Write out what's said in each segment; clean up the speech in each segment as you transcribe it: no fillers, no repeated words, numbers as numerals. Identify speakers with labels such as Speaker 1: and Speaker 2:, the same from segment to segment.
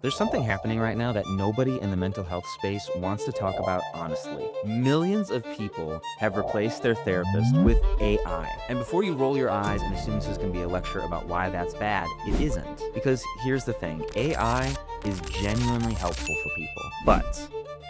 Speaker 1: There's something happening right now that nobody in the mental health space wants to talk about honestly. Millions of people have replaced their therapist with AI. And before you roll your eyes and assume this is going to be a lecture about why that's bad, it isn't. Because here's the thing, AI is genuinely helpful for people. But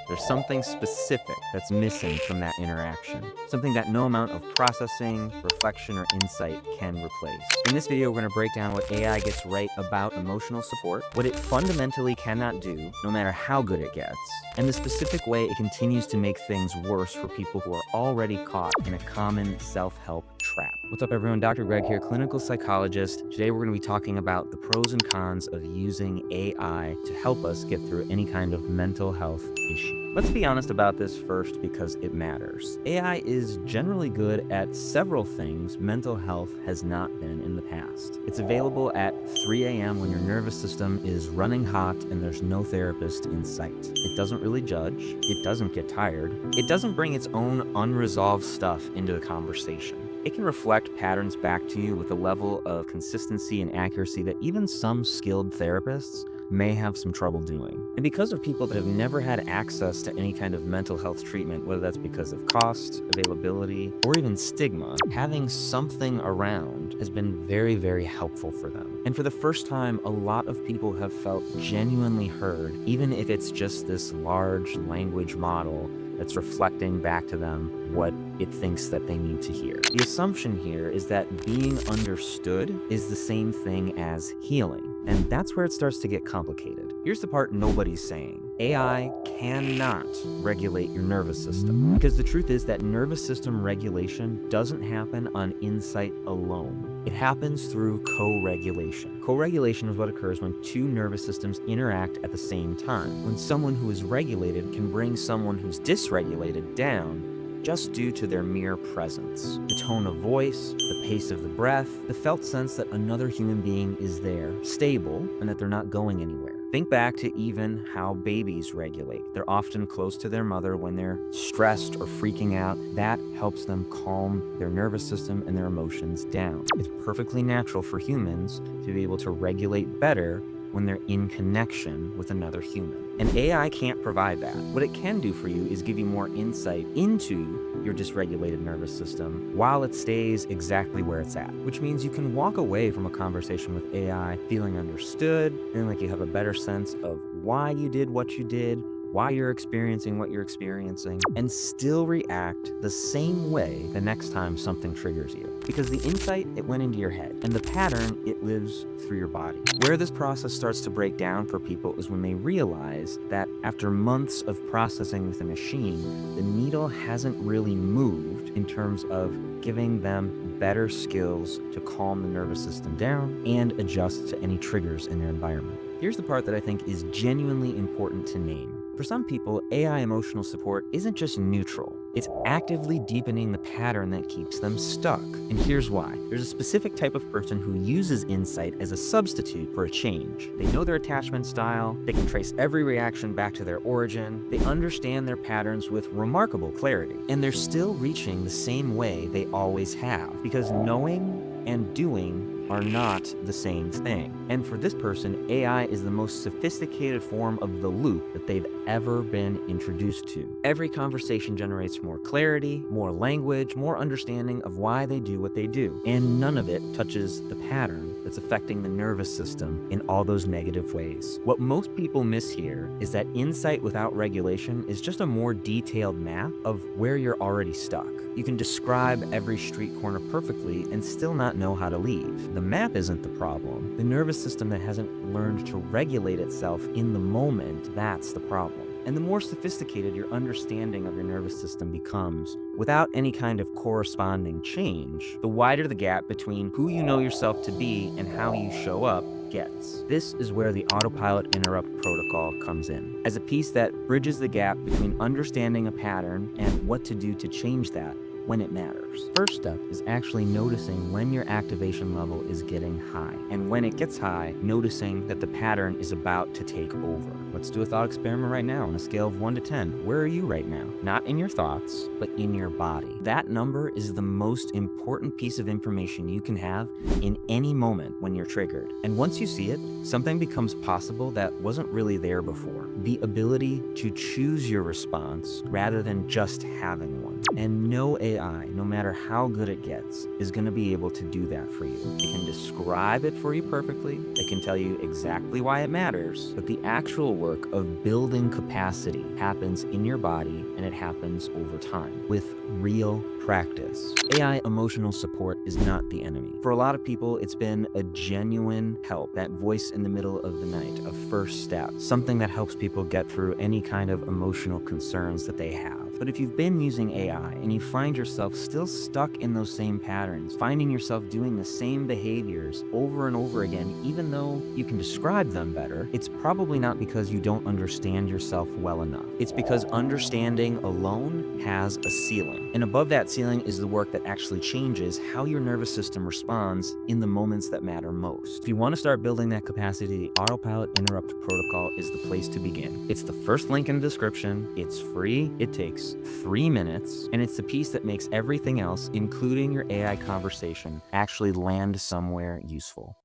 Speaker 1: there's something specific that's missing from that interaction. Something that no amount of processing, reflection, or insight can replace. In this video, we're going to break down what AI gets right about emotional support, what it fundamentally cannot do, no matter how good it gets, and the specific way it continues to make things worse for people who are already caught in a common self-help trap. What's up, everyone? Dr. Greg here, clinical psychologist. Today, we're going to be talking about the pros and cons of using AI to help us get through any kind of mental health issue. Let's be honest about this first because it matters. AI is generally good at several things mental health has not been in the past. It's available at 3 a.m. when your nervous system is running hot and there's no therapist in sight. It doesn't really judge. It doesn't get tired. It doesn't bring its own unresolved stuff into the conversation. It can reflect patterns back to you with a level of consistency and accuracy that even some skilled therapists may have some trouble doing. And because of people that have never had access to any kind of mental health treatment, whether that's because of cost, availability, or even stigma, having something around has been very, very helpful for them. And for the first time, a lot of people have felt genuinely heard, even if it's just this large language model that's reflecting back to them what it thinks that they need to hear. The assumption here is that being understood is the same thing as healing. And that's where it starts to get complicated. Here's the part nobody's saying. AI cannot regulate your nervous system. Because the truth is that nervous system regulation doesn't happen on insight alone. It happens through co-regulation. Co-regulation is what occurs when two nervous systems interact at the same time. When someone who is regulated can bring someone who's dysregulated down just due to their mere presence. The tone of voice, the pace of the breath, the felt sense that another human being is there, stable, and that they're not going anywhere. Think back to even how babies regulate. They're often close to their mother when they're stressed or freaking out. That helps them calm their nervous system and their emotions down. It's perfectly natural for humans to be able to regulate better when they're in connection with another human. And AI can't provide that. What it can do for you is give you more insight into your dysregulated nervous system while it stays exactly where it's at, which means you can walk away from a conversation with AI feeling understood, feeling like you have a better sense of why you did what you did, why you're experiencing what you're experiencing, and still react the same way the next time something triggers you. Because the insight, it went into your head, and the pattern, it lives through your body. Where this process starts to break down for people is when they realize that after months of processing with a machine, the needle hasn't really moved in terms of giving them better skills to calm the nervous system down and adjust to any triggers in their environment. Here's the part that I think is genuinely important to name. For some people, AI emotional support isn't just neutral. It's actively deepening the pattern that keeps them stuck. And here's why. There's a specific type of person who uses insight as a substitute for a change. They know their attachment style, they can trace every reaction back to their origin, they understand their patterns with remarkable clarity, and they're still reaching the same way they always have, because knowing and doing are not the same thing. And for this person, AI is the most sophisticated form of the loop that they've ever been introduced to. Every conversation generates more clarity, more language, more understanding of why they do what they do. And none of it touches the pattern that's affecting the nervous system in all those negative ways. What most people miss here is that insight without regulation is just a more detailed map of where you're already stuck. You can describe every street corner perfectly and still not know how to leave. The map isn't the problem. The nervous system that hasn't learned to regulate itself in the moment, that's the problem. And the more sophisticated your understanding of your nervous system becomes, without any kind of corresponding change, the wider the gap between who you know yourself to be and how you show up gets. This is where the Autopilot interrupt protocol comes in, as a piece that bridges the gap between understanding a pattern and what to do to change that, when it matters. First step is actually noticing when your activation level is getting high. And when it gets high, noticing that the pattern is about to take over. Let's do a thought experiment right now on a scale of 1 to 10. Where are you right now? Not in your thoughts, but in your body. That number is the most important piece of information you can have in any moment when you're triggered. And once you see it, something becomes possible that wasn't really there before. The ability to choose your response rather than just having one. And no AI, no matter how good it gets, is going to be able to do that for you. It can describe it for you perfectly. It can tell you exactly why it matters. But the actual work of building capacity happens in your body, and it happens over time with real practice. AI emotional support is not the enemy. For a lot of people, it's been a genuine help, that voice in the middle of the night, a first step, something that helps people get through any kind of emotional concerns that they have. But if you've been using AI and you find yourself still stuck in those same patterns, finding yourself doing the same behaviors over and over again, even though you can describe them better, it's probably not because you don't understand yourself well enough. It's because understanding alone has a ceiling. And above that ceiling is the work that actually changes how your nervous system responds in the moments that matter most. If you want to start building that capacity, the Autopilot Interrupt Protocol is the place to begin. It's the first link in the description. It's free. It takes 3 minutes, and it's the piece that makes everything else, including your AI conversation, actually land somewhere useful.